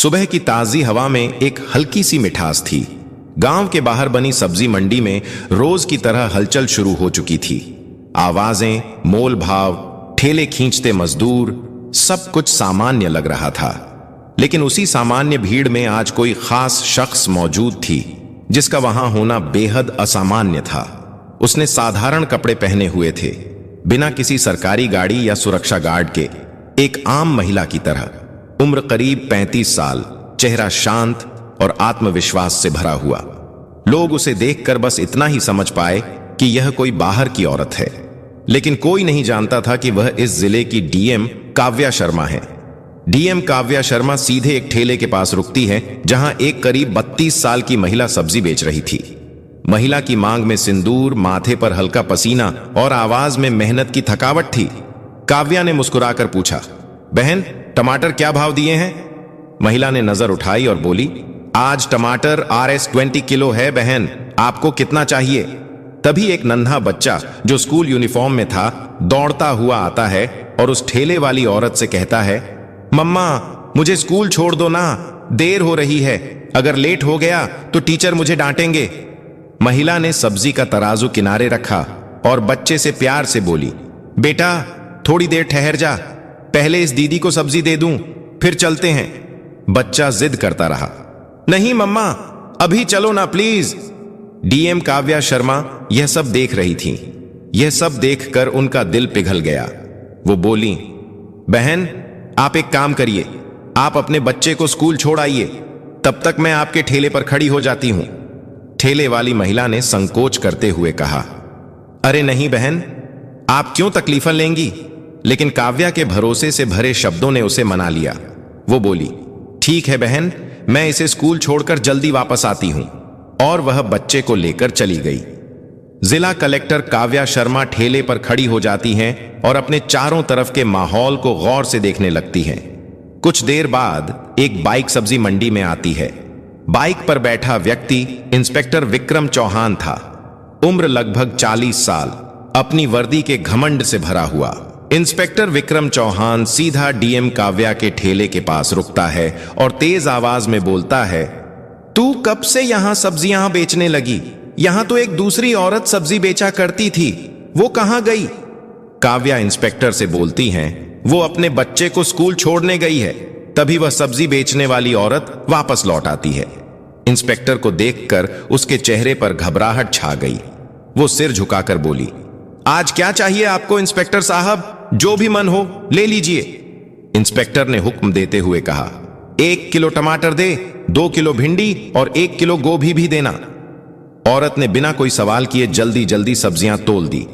सुबह की ताजी हवा में एक हल्की सी मिठास थी। गांव के बाहर बनी सब्जी मंडी में रोज की तरह हलचल शुरू हो चुकी थी। आवाजें, मोल भाव, ठेले खींचते मजदूर, सब कुछ सामान्य लग रहा था। लेकिन उसी सामान्य भीड़ में आज कोई खास शख्स मौजूद थी जिसका वहां होना बेहद असामान्य था। उसने साधारण कपड़े पहने हुए थे, बिना किसी सरकारी गाड़ी या सुरक्षा गार्ड के, एक आम महिला की तरह। उम्र करीब 35 साल, चेहरा शांत और आत्मविश्वास से भरा हुआ। लोग उसे देखकर बस इतना ही समझ पाए कि यह कोई बाहर की औरत है, लेकिन कोई नहीं जानता था कि वह इस जिले की डीएम काव्या शर्मा है। डीएम काव्या शर्मा सीधे एक ठेले के पास रुकती है जहां एक करीब 32 साल की महिला सब्जी बेच रही थी। महिला की मांग में सिंदूर, माथे पर हल्का पसीना और आवाज में मेहनत की थकावट थी। काव्या ने मुस्कुराकर पूछा, बहन, टमाटर क्या भाव दिए हैं? महिला ने नजर उठाई और बोली, आज टमाटर RS 20 किलो है बहन, आपको कितना चाहिए? तभी एक नन्हा बच्चा जो स्कूल यूनिफॉर्म में था दौड़ता हुआ आता है और उस ठेले वाली औरत से कहता है, मम्मा, मुझे स्कूल छोड़ दो ना, देर हो रही है, अगर लेट हो गया तो टीचर मुझे डांटेंगे। महिला ने सब्जी का तराजू किनारे रखा और बच्चे से प्यार से बोली, बेटा थोड़ी देर ठहर जा, पहले इस दीदी को सब्जी दे दूं, फिर चलते हैं। बच्चा जिद करता रहा, नहीं मम्मा, अभी चलो ना प्लीज। डीएम काव्या शर्मा यह सब देख रही थी। यह सब देखकर उनका दिल पिघल गया। वो बोली, बहन, आप एक काम करिए, आप अपने बच्चे को स्कूल छोड़ आइए, तब तक मैं आपके ठेले पर खड़ी हो जाती हूं। ठेले वाली महिला ने संकोच करते हुए कहा, अरे नहीं बहन, आप क्यों तकलीफें लेंगी? लेकिन काव्या के भरोसे से भरे शब्दों ने उसे मना लिया। वो बोली, ठीक है बहन, मैं इसे स्कूल छोड़कर जल्दी वापस आती हूं। और वह बच्चे को लेकर चली गई। जिला कलेक्टर काव्या शर्मा ठेले पर खड़ी हो जाती हैं और अपने चारों तरफ के माहौल को गौर से देखने लगती हैं। कुछ देर बाद एक बाइक सब्जी मंडी में आती है। बाइक पर बैठा व्यक्ति इंस्पेक्टर विक्रम चौहान था। उम्र लगभग 40 साल, अपनी वर्दी के घमंड से भरा हुआ। इंस्पेक्टर विक्रम चौहान सीधा डीएम काव्या के ठेले के पास रुकता है और तेज आवाज में बोलता है, तू कब से यहां सब्जियां बेचने लगी? यहां तो एक दूसरी औरत सब्जी बेचा करती थी, वो कहां गई? काव्या इंस्पेक्टर से बोलती हैं, वो अपने बच्चे को स्कूल छोड़ने गई है। तभी वह सब्जी बेचने वाली औरत वापस लौट आती है। इंस्पेक्टर को देखकर उसके चेहरे पर घबराहट छा गई। वो सिर झुकाकर बोली, आज क्या चाहिए आपको इंस्पेक्टर साहब? जो भी मन हो ले लीजिए। इंस्पेक्टर ने हुक्म देते हुए कहा, 1 किलो टमाटर दे, 2 किलो भिंडी और 1 किलो गोभी भी देना। औरत ने बिना कोई सवाल किए जल्दी जल्दी सब्जियां तोल दी।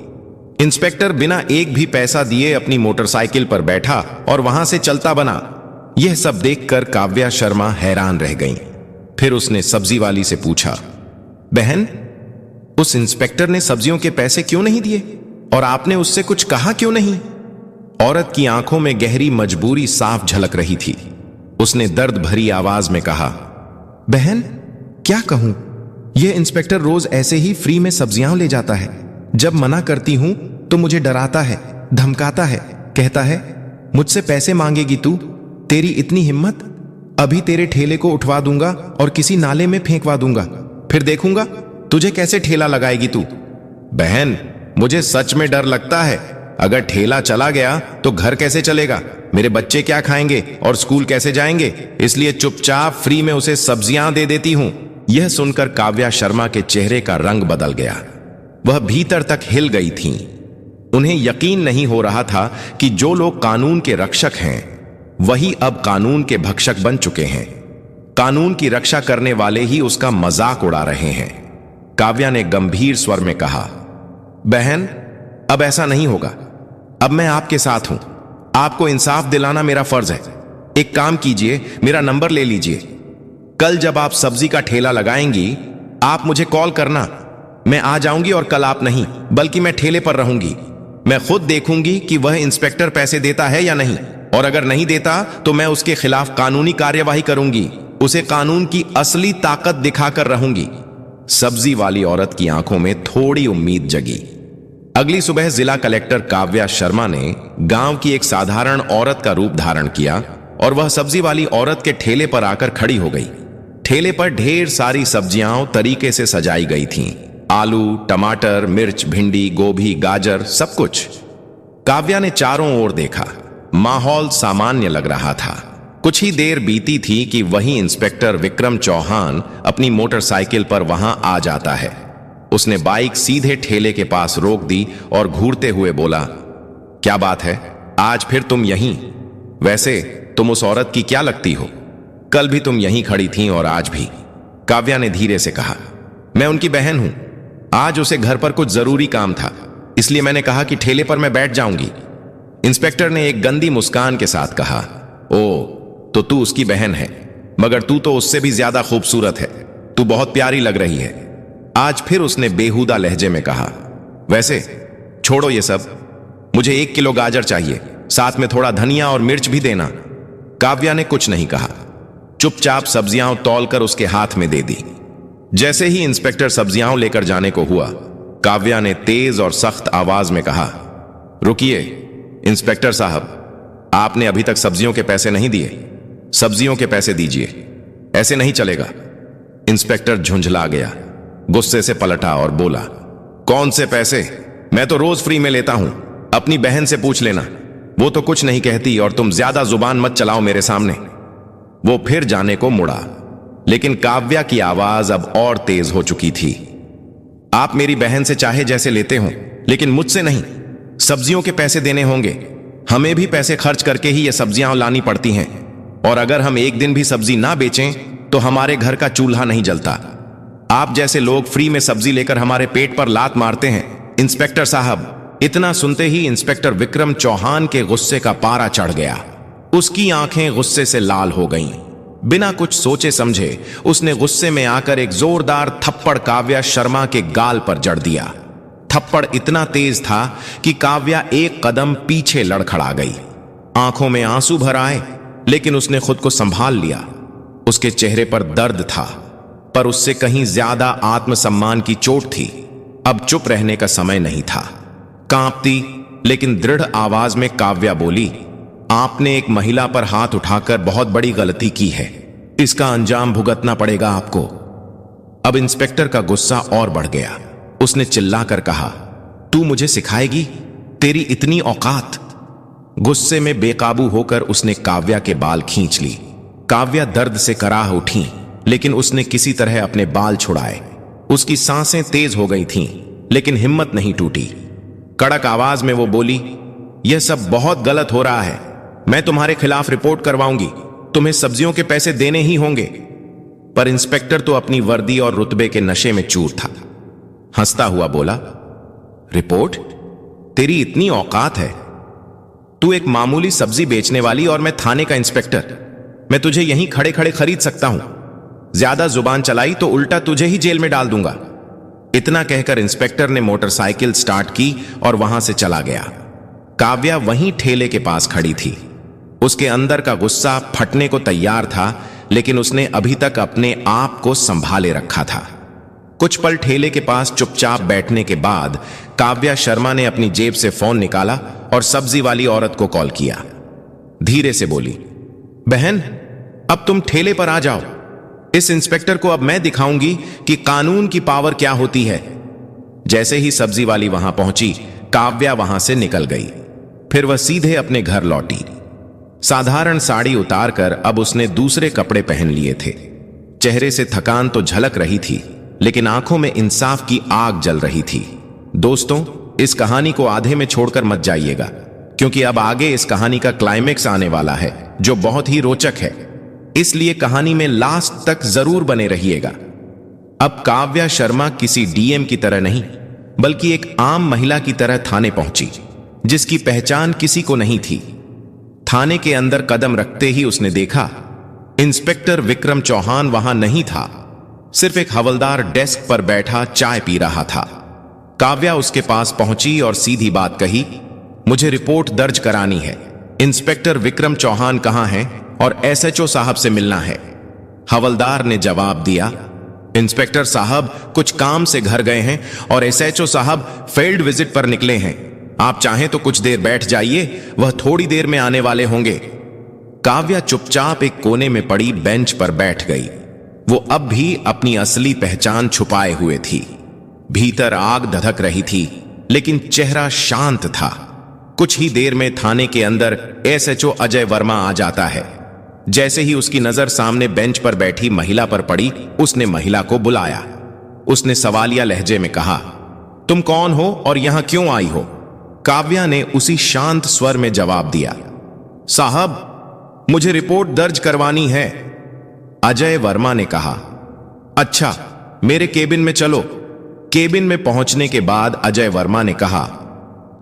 इंस्पेक्टर बिना एक भी पैसा दिए अपनी मोटरसाइकिल पर बैठा और वहां से चलता बना। यह सब देखकर काव्या शर्मा हैरान रह गईं। फिर उसने सब्जी वाली से पूछा, बहन, उस इंस्पेक्टर ने सब्जियों के पैसे क्यों नहीं दिए और आपने उससे कुछ कहा क्यों नहीं? औरत की आंखों में गहरी मजबूरी साफ झलक रही थी। उसने दर्द भरी आवाज में कहा, बहन, क्या कहूं, यह इंस्पेक्टर रोज ऐसे ही फ्री में सब्जियां ले जाता है। जब मना करती हूं तो मुझे डराता है, धमकाता है, कहता है, मुझसे पैसे मांगेगी तू? तेरी इतनी हिम्मत? अभी तेरे ठेले को उठवा दूंगा और किसी नाले में फेंकवा दूंगा, फिर देखूंगा तुझे कैसे ठेला लगाएगी तू। बहन, मुझे सच में डर लगता है। अगर ठेला चला गया तो घर कैसे चलेगा? मेरे बच्चे क्या खाएंगे और स्कूल कैसे जाएंगे? इसलिए चुपचाप फ्री में उसे सब्जियां दे देती हूं। यह सुनकर काव्या शर्मा के चेहरे का रंग बदल गया। वह भीतर तक हिल गई थीं। उन्हें यकीन नहीं हो रहा था कि जो लोग कानून के रक्षक हैं वही अब कानून के भक्षक बन चुके हैं। कानून की रक्षा करने वाले ही उसका मजाक उड़ा रहे हैं। काव्या ने गंभीर स्वर में कहा, बहन, अब ऐसा नहीं होगा। अब मैं आपके साथ हूं। आपको इंसाफ दिलाना मेरा फर्ज है। एक काम कीजिए, मेरा नंबर ले लीजिए। कल जब आप सब्जी का ठेला लगाएंगी, आप मुझे कॉल करना। मैं आ जाऊंगी और कल आप नहीं, बल्कि मैं ठेले पर रहूंगी। मैं खुद देखूंगी कि वह इंस्पेक्टर पैसे देता है या नहीं, और अगर नहीं देता तो मैं उसके खिलाफ कानूनी कार्यवाही करूंगी। उसे कानून की असली ताकत दिखाकर रहूंगी। सब्जी वाली औरत की आंखों में थोड़ी उम्मीद जगी। अगली सुबह जिला कलेक्टर काव्या शर्मा ने गांव की एक साधारण औरत का रूप धारण किया और वह सब्जी वाली औरत के ठेले पर आकर खड़ी हो गई। ठेले पर ढेर सारी सब्जियां तरीके से सजाई गई थीं। आलू, टमाटर, मिर्च, भिंडी, गोभी, गाजर, सब कुछ। काव्या ने चारों ओर देखा। माहौल सामान्य लग रहा था। कुछ ही देर बीती थी कि वही इंस्पेक्टर विक्रम चौहान अपनी मोटरसाइकिल पर वहां आ जाता है। उसने बाइक सीधे ठेले के पास रोक दी और घूरते हुए बोला, क्या बात है, आज फिर तुम यहीं? वैसे तुम उस औरत की क्या लगती हो? कल भी तुम यहीं खड़ी थीं और आज भी। काव्या ने धीरे से कहा, मैं उनकी बहन हूं। आज उसे घर पर कुछ जरूरी काम था, इसलिए मैंने कहा कि ठेले पर मैं बैठ जाऊंगी। इंस्पेक्टर ने एक गंदी मुस्कान के साथ कहा, ओ, तो तू उसकी बहन है, मगर तू तो उससे भी ज्यादा खूबसूरत है। तू बहुत प्यारी लग रही है। आज फिर उसने बेहुदा लहजे में कहा, वैसे छोड़ो ये सब, मुझे 1 किलो गाजर चाहिए, साथ में थोड़ा धनिया और मिर्च भी देना। काव्या ने कुछ नहीं कहा, चुपचाप सब्जियां तौलकर उसके हाथ में दे दी। जैसे ही इंस्पेक्टर सब्जियां लेकर जाने को हुआ, काव्या ने तेज और सख्त आवाज में कहा, रुकिए इंस्पेक्टर साहब, आपने अभी तक सब्जियों के पैसे नहीं दिए। सब्जियों के पैसे दीजिए, ऐसे नहीं चलेगा। इंस्पेक्टर झुंझला गया, गुस्से से पलटा और बोला, कौन से पैसे? मैं तो रोज फ्री में लेता हूं, अपनी बहन से पूछ लेना, वो तो कुछ नहीं कहती और तुम ज्यादा जुबान मत चलाओ मेरे सामने। वो फिर जाने को मुड़ा, लेकिन काव्या की आवाज अब और तेज हो चुकी थी। आप मेरी बहन से चाहे जैसे लेते हो, लेकिन मुझसे नहीं। सब्जियों के पैसे देने होंगे। हमें भी पैसे खर्च करके ही ये सब्जियां लानी पड़ती हैं, और अगर हम एक दिन भी सब्जी ना बेचें तो हमारे घर का चूल्हा नहीं जलता। आप जैसे लोग फ्री में सब्जी लेकर हमारे पेट पर लात मारते हैं। इंस्पेक्टर साहब। इतना सुनते ही इंस्पेक्टर विक्रम चौहान के गुस्से का पारा चढ़ गया। उसकी आंखें गुस्से से लाल हो गईं। बिना कुछ सोचे समझे उसने गुस्से में आकर एक जोरदार थप्पड़ काव्या शर्मा के गाल पर जड़ दिया। थप्पड़ इतना तेज था कि काव्या एक कदम पीछे लड़खड़ा गई। आंखों में आंसू भर आए, लेकिन उसने खुद को संभाल लिया। उसके चेहरे पर दर्द था, पर उससे कहीं ज्यादा आत्मसम्मान की चोट थी। अब चुप रहने का समय नहीं था। कांपती लेकिन दृढ़ आवाज में काव्या बोली, आपने एक महिला पर हाथ उठाकर बहुत बड़ी गलती की है। इसका अंजाम भुगतना पड़ेगा आपको। अब इंस्पेक्टर का गुस्सा और बढ़ गया। उसने चिल्लाकर कहा, तू मुझे सिखाएगी? तेरी इतनी औकात? गुस्से में बेकाबू होकर उसने काव्या के बाल खींच ली। काव्या दर्द से कराह उठी, लेकिन उसने किसी तरह अपने बाल छुड़ाए। उसकी सांसें तेज हो गई थीं, लेकिन हिम्मत नहीं टूटी। कड़क आवाज में वो बोली, यह सब बहुत गलत हो रहा है। मैं तुम्हारे खिलाफ रिपोर्ट करवाऊंगी। तुम्हें सब्जियों के पैसे देने ही होंगे। पर इंस्पेक्टर तो अपनी वर्दी और रुतबे के नशे में चूर था। हंसता हुआ बोला, रिपोर्ट? तेरी इतनी औकात है? तू एक मामूली सब्जी बेचने वाली और मैं थाने का इंस्पेक्टर। मैं तुझे यहीं खड़े खड़े खरीद सकता हूं। ज्यादा जुबान चलाई तो उल्टा तुझे ही जेल में डाल दूंगा। इतना कहकर इंस्पेक्टर ने मोटरसाइकिल स्टार्ट की और वहां से चला गया। काव्या वहीं ठेले के पास खड़ी थी। उसके अंदर का गुस्सा फटने को तैयार था, लेकिन उसने अभी तक अपने आप को संभाले रखा था। कुछ पल ठेले के पास चुपचाप बैठने के बाद काव्या शर्मा ने अपनी जेब से फोन निकाला और सब्जी वाली औरत को कॉल किया। धीरे से बोली, बहन, अब तुम ठेले पर आ जाओ। इस इंस्पेक्टर को अब मैं दिखाऊंगी कि कानून की पावर क्या होती है। जैसे ही सब्जी वाली वहां पहुंची, काव्या वहां से निकल गई। फिर वह सीधे अपने घर लौटी। साधारण साड़ी उतारकर अब उसने दूसरे कपड़े पहन लिए थे। चेहरे से थकान तो झलक रही थी, लेकिन आंखों में इंसाफ की आग जल रही थी। दोस्तों, इस कहानी को आधे में छोड़कर मत जाइएगा, क्योंकि अब आगे इस कहानी का क्लाइमेक्स आने वाला है, जो बहुत ही रोचक है। इसलिए कहानी में लास्ट तक जरूर बने रहिएगा। अब काव्या शर्मा किसी डीएम की तरह नहीं, बल्कि एक आम महिला की तरह थाने पहुंची, जिसकी पहचान किसी को नहीं थी। थाने के अंदर कदम रखते ही उसने देखा, इंस्पेक्टर विक्रम चौहान वहां नहीं था। सिर्फ एक हवलदार डेस्क पर बैठा चाय पी रहा था। काव्या उसके पास पहुंची और सीधी बात कही, मुझे रिपोर्ट दर्ज करानी है। इंस्पेक्टर विक्रम चौहान कहां हैं और एसएचओ साहब से मिलना है। हवलदार ने जवाब दिया, इंस्पेक्टर साहब कुछ काम से घर गए हैं और एसएचओ साहब फील्ड विजिट पर निकले हैं। आप चाहें तो कुछ देर बैठ जाइए, वह थोड़ी देर में आने वाले होंगे। काव्या चुपचाप एक कोने में पड़ी बेंच पर बैठ गई। वो अब भी अपनी असली पहचान छुपाए हुए थी। भीतर आग धधक रही थी, लेकिन चेहरा शांत था। कुछ ही देर में थाने के अंदर एसएचओ अजय वर्मा आ जाता है। जैसे ही उसकी नजर सामने बेंच पर बैठी महिला पर पड़ी, उसने महिला को बुलाया। उसने सवालिया लहजे में कहा, तुम कौन हो और यहां क्यों आई हो? काव्या ने उसी शांत स्वर में जवाब दिया, साहब, मुझे रिपोर्ट दर्ज करवानी है। अजय वर्मा ने कहा, अच्छा, मेरे केबिन में चलो। केबिन में पहुंचने के बाद अजय वर्मा ने कहा,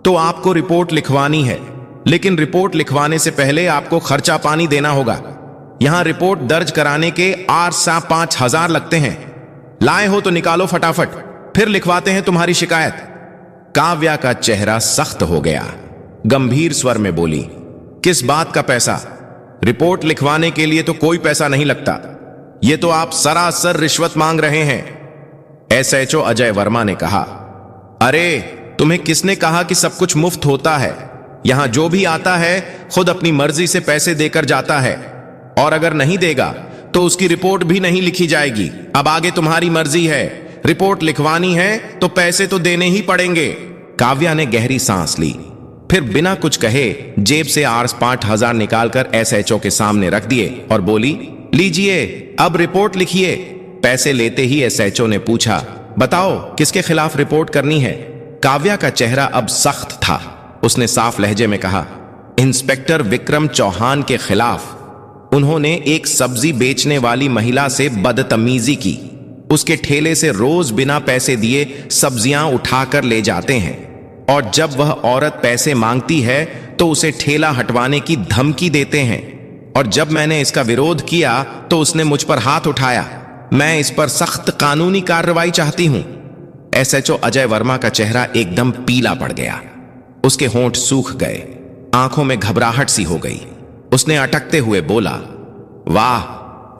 तो आपको रिपोर्ट लिखवानी है, लेकिन रिपोर्ट लिखवाने से पहले आपको खर्चा पानी देना होगा। यहां रिपोर्ट दर्ज कराने के 5,000 लगते हैं। लाए हो तो निकालो फटाफट, फिर लिखवाते हैं तुम्हारी शिकायत। काव्या का चेहरा सख्त हो गया। गंभीर स्वर में बोली, किस बात का पैसा? रिपोर्ट लिखवाने के लिए तो कोई पैसा नहीं लगता। यह तो आप सरासर रिश्वत मांग रहे हैं। एसएचओ अजय वर्मा ने कहा, अरे तुम्हें किसने कहा कि सब कुछ मुफ्त होता है? यहां जो भी आता है खुद अपनी मर्जी से पैसे देकर जाता है, और अगर नहीं देगा तो उसकी रिपोर्ट भी नहीं लिखी जाएगी। अब आगे तुम्हारी मर्जी है, रिपोर्ट लिखवानी है तो पैसे तो देने ही पड़ेंगे। काव्या ने गहरी सांस ली, फिर बिना कुछ कहे जेब से 5,000 निकालकर एसएचओ के सामने रख दिए और बोली, लीजिए, अब रिपोर्ट लिखिए। पैसे लेते ही एसएचओ ने पूछा, बताओ किसके खिलाफ रिपोर्ट करनी है? काव्या का चेहरा अब सख्त था। उसने साफ लहजे में कहा, इंस्पेक्टर विक्रम चौहान के खिलाफ। उन्होंने एक सब्जी बेचने वाली महिला से बदतमीजी की। उसके ठेले से रोज बिना पैसे दिए सब्जियां उठाकर ले जाते हैं, और जब वह औरत पैसे मांगती है तो उसे ठेला हटवाने की धमकी देते हैं। और जब मैंने इसका विरोध किया तो उसने मुझ पर हाथ उठाया। मैं इस पर सख्त कानूनी कार्रवाई चाहती हूं। एसएचओ अजय वर्मा का चेहरा एकदम पीला पड़ गया। उसके होंठ सूख गए, आंखों में घबराहट सी हो गई। उसने अटकते हुए बोला, वाह,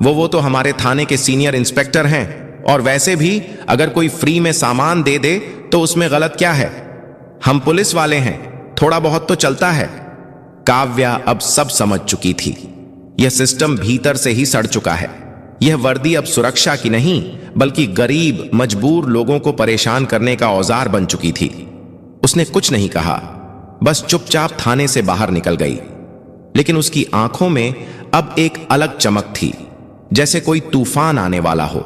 वो तो हमारे थाने के सीनियर इंस्पेक्टर हैं, और वैसे भी अगर कोई फ्री में सामान दे दे तो उसमें गलत क्या है? हम पुलिस वाले हैं, थोड़ा बहुत तो चलता है। काव्या अब सब समझ चुकी थी। यह सिस्टम भीतर से ही सड़ चुका है। यह वर्दी अब सुरक्षा की नहीं, बल्कि गरीब मजबूर लोगों को परेशान करने का औजार बन चुकी थी। उसने कुछ नहीं कहा, बस चुपचाप थाने से बाहर निकल गई। लेकिन उसकी आंखों में अब एक अलग चमक थी, जैसे कोई तूफान आने वाला हो।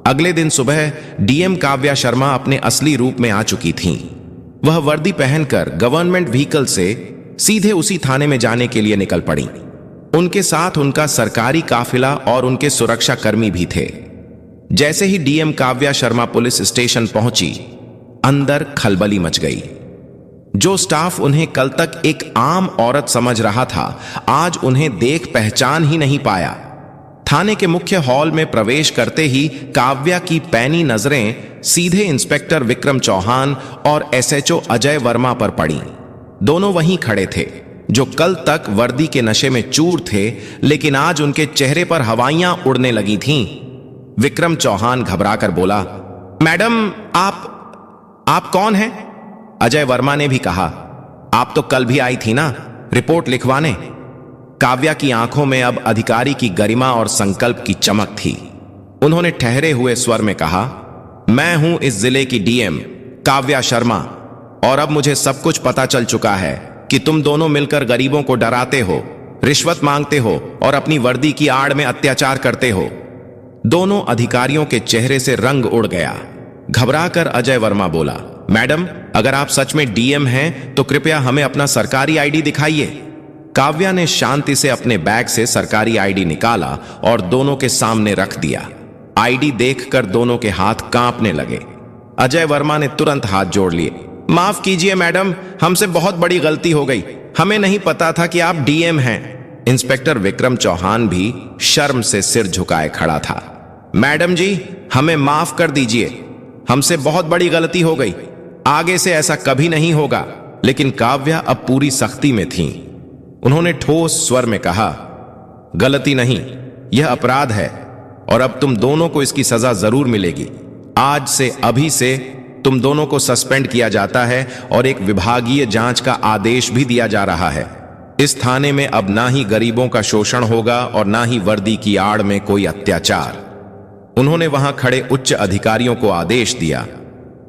अगले दिन सुबह डीएम काव्या शर्मा अपने असली रूप में आ चुकी थीं। वह वर्दी पहनकर गवर्नमेंट व्हीकल से सीधे उसी थाने में जाने के लिए निकल पड़ी। उनके साथ उनका सरकारी काफिला और उनके सुरक्षा कर्मी भी थे। जैसे ही DM Kavya Sharma police station पहुंची, अंदर खलबली मच गई। जो स्टाफ उन्हें कल तक एक आम औरत समझ रहा था, आज उन्हें देख पहचान ही नहीं पाया। थाने के मुख्य हॉल में प्रवेश करते ही काव्या की पैनी नजरें सीधे इंस्पेक्टर विक्रम चौहान और एसएचओ अजय वर्मा पर पड़ी। दोनों वहीं खड़े थे, जो कल तक वर्दी के नशे में चूर थे, लेकिन आज उनके चेहरे पर हवाइयां उड़ने लगी थीं। विक्रम चौहान घबराकर बोला, मैडम, आप कौन हैं? अजय वर्मा ने भी कहा, आप तो कल भी आई थी ना रिपोर्ट लिखवाने। काव्या की आंखों में अब अधिकारी की गरिमा और संकल्प की चमक थी। उन्होंने ठहरे हुए स्वर में कहा, मैं हूं इस जिले की डीएम काव्या शर्मा, और अब मुझे सब कुछ पता चल चुका है कि तुम दोनों मिलकर गरीबों को डराते हो, रिश्वत मांगते हो और अपनी वर्दी की आड़ में अत्याचार करते हो। दोनों अधिकारियों के चेहरे से रंग उड़ गया। घबराकर अजय वर्मा बोला, मैडम, अगर आप सच में डीएम हैं तो कृपया हमें अपना सरकारी आईडी दिखाइए। काव्या ने शांति से अपने बैग से सरकारी आईडी निकाला और दोनों के सामने रख दिया। आईडी देखकर दोनों के हाथ कांपने लगे। अजय वर्मा ने तुरंत हाथ जोड़ लिए। माफ कीजिए मैडम, हमसे बहुत बड़ी गलती हो गई, हमें नहीं पता था कि आप डीएम हैं। इंस्पेक्टर विक्रम चौहान भी शर्म से सिर झुकाए खड़ा था। मैडम जी, हमें माफ कर दीजिए, हमसे बहुत बड़ी गलती हो गई, आगे से ऐसा कभी नहीं होगा। लेकिन काव्या अब पूरी सख्ती में थीं। उन्होंने ठोस स्वर में कहा, गलती नहीं, यह अपराध है, और अब तुम दोनों को इसकी सजा जरूर मिलेगी। आज से, अभी से तुम दोनों को सस्पेंड किया जाता है और एक विभागीय जांच का आदेश भी दिया जा रहा है। इस थाने में अब ना ही गरीबों का शोषण होगा और ना ही वर्दी की आड़ में कोई अत्याचार। उन्होंने वहां खड़े उच्च अधिकारियों को आदेश दिया,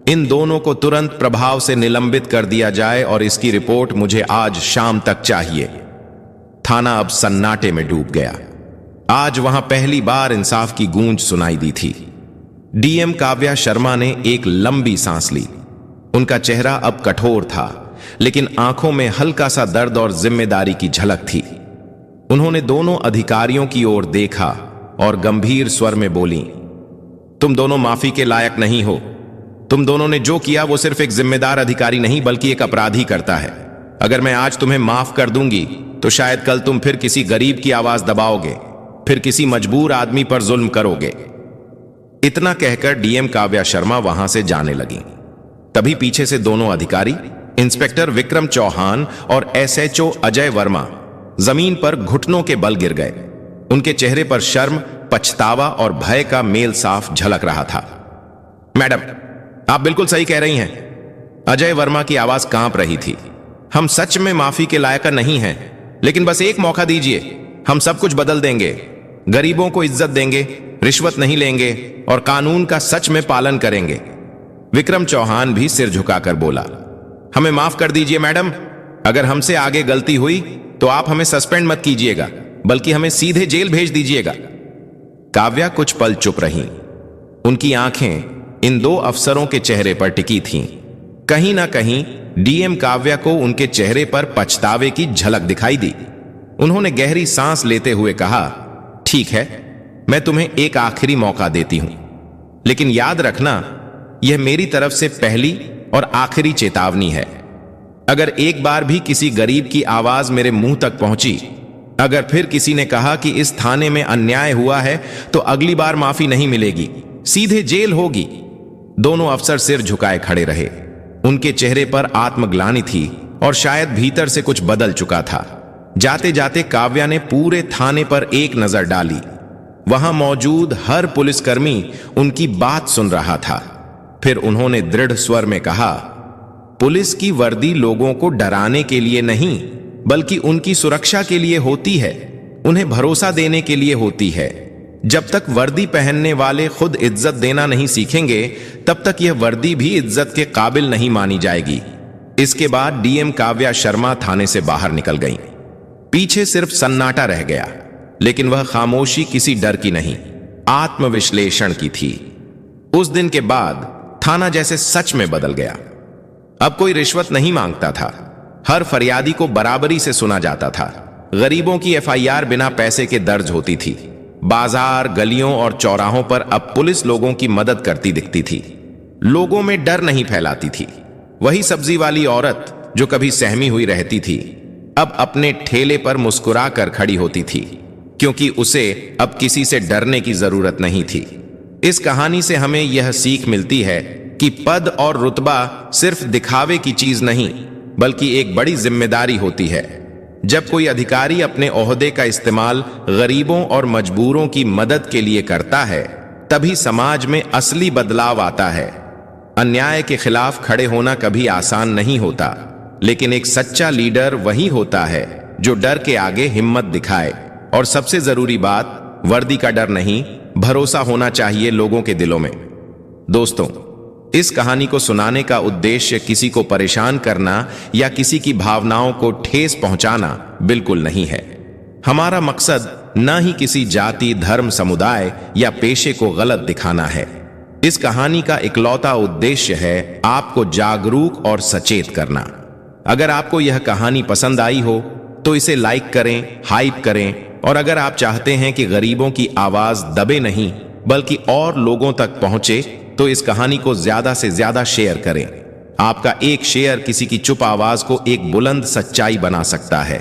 इन दोनों को तुरंत प्रभाव से निलंबित कर दिया जाए और इसकी रिपोर्ट मुझे आज शाम तक चाहिए। थाना अब सन्नाटे में डूब गया। आज वहां पहली बार इंसाफ की गूंज सुनाई दी थी। डीएम काव्या शर्मा ने एक लंबी सांस ली। उनका चेहरा अब कठोर था, लेकिन आंखों में हल्का सा दर्द और जिम्मेदारी की झलक थी। उन्होंने दोनों अधिकारियों की ओर देखा और गंभीर स्वर में बोली, तुम दोनों माफी के लायक नहीं हो। तुम दोनों ने जो किया वो सिर्फ एक जिम्मेदार अधिकारी नहीं बल्कि एक अपराधी करता है। अगर मैं आज तुम्हें माफ कर दूंगी तो शायद कल तुम फिर किसी गरीब की आवाज दबाओगे, फिर किसी मजबूर आदमी पर जुल्म करोगे। इतना कहकर डीएम काव्या शर्मा वहां से जाने लगी। तभी पीछे से दोनों अधिकारी, इंस्पेक्टर विक्रम चौहान और एसएचओ अजय वर्मा, जमीन पर घुटनों के बल गिर गए। उनके चेहरे पर शर्म, पछतावा और भय का मेल साफ झलक रहा था। मैडम, आप बिल्कुल सही कह रही हैं। अजय वर्मा की आवाज कांप रही थी। हम सच में माफी के लायक नहीं हैं, लेकिन बस एक मौका दीजिए, हम सब कुछ बदल देंगे। गरीबों को इज्जत देंगे, रिश्वत नहीं लेंगे और कानून का सच में पालन करेंगे। विक्रम चौहान भी सिर झुकाकर बोला, हमें माफ कर दीजिए मैडम। अगर हमसे आगे गलती हुई तो आप हमें सस्पेंड मत कीजिएगा, बल्कि हमें सीधे जेल भेज दीजिएगा। काव्या कुछ पल चुप रही। उनकी आंखें इन दो अफसरों के चेहरे पर टिकी थीं। कहीं ना कहीं डीएम काव्या को उनके चेहरे पर पछतावे की झलक दिखाई दी। उन्होंने गहरी सांस लेते हुए कहा, ठीक है, मैं तुम्हें एक आखिरी मौका देती हूं, लेकिन याद रखना, यह मेरी तरफ से पहली और आखिरी चेतावनी है। अगर एक बार भी किसी गरीब की आवाज मेरे मुंह तक पहुंची, अगर फिर किसी ने कहा कि इस थाने में अन्याय हुआ है, तो अगली बार माफी नहीं मिलेगी, सीधे जेल होगी। दोनों अफसर सिर झुकाए खड़े रहे। उनके चेहरे पर आत्मग्लानि थी और शायद भीतर से कुछ बदल चुका था। जाते जाते काव्या ने पूरे थाने पर एक नजर डाली। वहां मौजूद हर पुलिसकर्मी उनकी बात सुन रहा था। फिर उन्होंने दृढ़ स्वर में कहा, पुलिस की वर्दी लोगों को डराने के लिए नहीं, बल्कि उनकी सुरक्षा के लिए होती है, उन्हें भरोसा देने के लिए होती है। जब तक वर्दी पहनने वाले खुद इज्जत देना नहीं सीखेंगे, तब तक यह वर्दी भी इज्जत के काबिल नहीं मानी जाएगी। इसके बाद डीएम काव्या शर्मा थाने से बाहर निकल गईं। पीछे सिर्फ सन्नाटा रह गया, लेकिन वह खामोशी किसी डर की नहीं, आत्मविश्लेषण की थी। उस दिन के बाद थाना जैसे सच में बदल गया। अब कोई रिश्वत नहीं मांगता था, हर फरियादी को बराबरी से सुना जाता था। गरीबों की एफआईआर बिना पैसे के दर्ज होती थी। बाजार, गलियों और चौराहों पर अब पुलिस लोगों की मदद करती दिखती थी, लोगों में डर नहीं फैलाती थी। वही सब्जी वाली औरत जो कभी सहमी हुई रहती थी, अब अपने ठेले पर मुस्कुरा कर खड़ी होती थी, क्योंकि उसे अब किसी से डरने की जरूरत नहीं थी। इस कहानी से हमें यह सीख मिलती है कि पद और रुतबा सिर्फ दिखावे की चीज नहीं, बल्कि एक बड़ी जिम्मेदारी होती है। जब कोई अधिकारी अपने ओहदे का इस्तेमाल गरीबों और मजबूरों की मदद के लिए करता है, तभी समाज में असली बदलाव आता है। अन्याय के खिलाफ खड़े होना कभी आसान नहीं होता, लेकिन एक सच्चा लीडर वही होता है जो डर के आगे हिम्मत दिखाए। और सबसे जरूरी बात, वर्दी का डर नहीं, भरोसा होना चाहिए लोगों के दिलों में। दोस्तों, इस कहानी को सुनाने का उद्देश्य किसी को परेशान करना या किसी की भावनाओं को ठेस पहुंचाना बिल्कुल नहीं है। हमारा मकसद न ही किसी जाति, धर्म, समुदाय या पेशे को गलत दिखाना है। इस कहानी का इकलौता उद्देश्य है आपको जागरूक और सचेत करना। अगर आपको यह कहानी पसंद आई हो तो इसे लाइक करें, हाइप करें, और अगर आप चाहते हैं कि गरीबों की आवाज दबे नहीं बल्कि और लोगों तक पहुंचे, तो इस कहानी को ज्यादा से ज्यादा शेयर करें। आपका एक शेयर किसी की चुप आवाज को एक बुलंद सच्चाई बना सकता है।